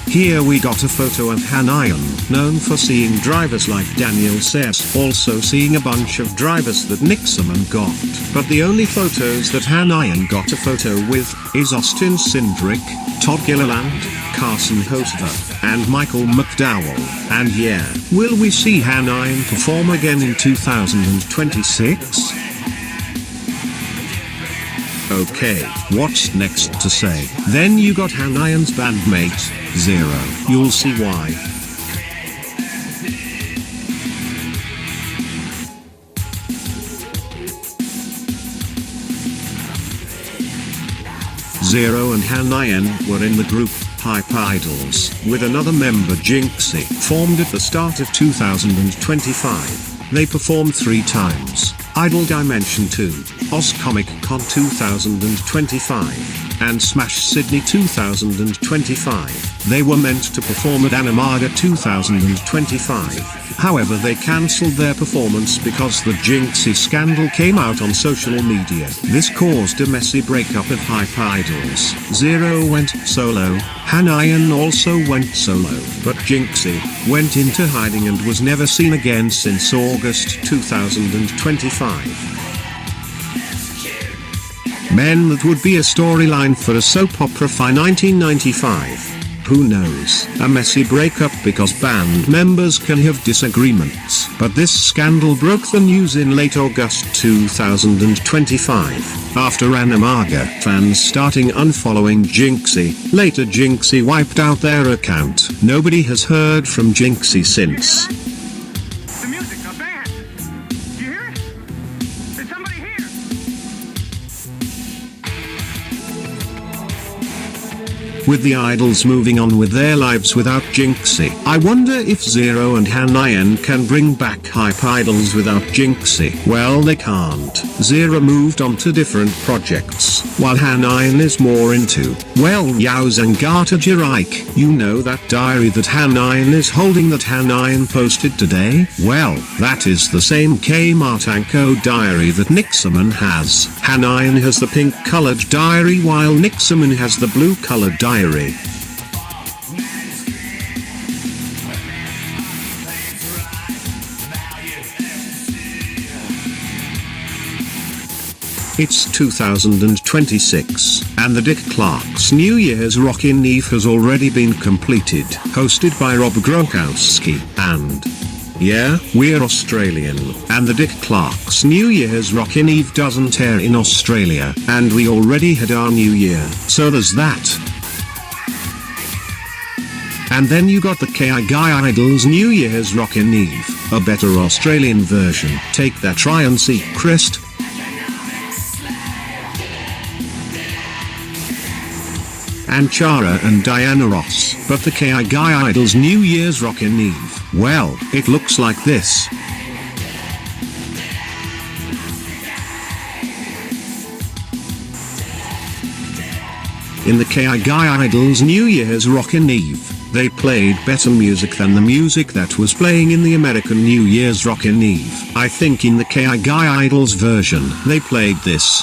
Here we got a photo of Hanayan, known for seeing drivers like Daniel says, also seeing a bunch of drivers that Nixaman got. But the only photos that Hanayan got a photo with is Austin Cindric, Todd Gilliland, Carson Hocevar, and Michael McDowell. And yeah, will we see Hanayan perform again in 2026? Okay, what's next to say? Then you got Hanayan's bandmate, Zero. You'll see why. Zero and Hanayan were in the group Hype Idols, with another member Jinxie, formed at the start of 2025. They performed 3 times: Idol Dimension 2, Oz Comic Con 2025, and Smash Sydney 2025. They were meant to perform at Animaga 2025. However, they cancelled their performance because the Jinxie scandal came out on social media. This caused a messy breakup of Hype Idols. Zero went solo, Hanayan also went solo, but Jinxie went into hiding and was never seen again since August 2025. Men, that would be a storyline for a soap opera for 1995. Who knows? A messy breakup because band members can have disagreements. But this scandal broke the news in late August 2025. After Animaga fans starting unfollowing Jinxie, later Jinxie wiped out their account. Nobody has heard from Jinxie since. The music, a band. You hear it? Is somebody here? With the idols moving on with their lives without Jinxie, I wonder if Zero and Hanayan can bring back Hype Idols without Jinxie. Well, they can't. Zero moved on to different projects, while Hanayan is more into, well, Yauzangata Jirike. You know that diary that Hanayan is holding that Hanayan posted today? Well, that is the same K-Martanko diary that Nixaman has. Hanayan has the pink-colored diary while Nixaman has the blue-colored diary. It's 2026, and the Dick Clark's New Year's Rockin' Eve has already been completed, hosted by Rob Gronkowski, and yeah, we're Australian, and the Dick Clark's New Year's Rockin' Eve doesn't air in Australia, and we already had our New Year, so there's that. And then you got the K-Guy Idols New Year's Rockin' Eve, a better Australian version. Take that, try and see, Christ. And Chara and Diana Ross. But the K-Guy Idols New Year's Rockin' Eve, well, it looks like this. In the K-Guy Idols New Year's Rockin' Eve, they played better music than the music that was playing in the American New Year's Rockin' Eve. I think in the K-Guy Idols version, they played this.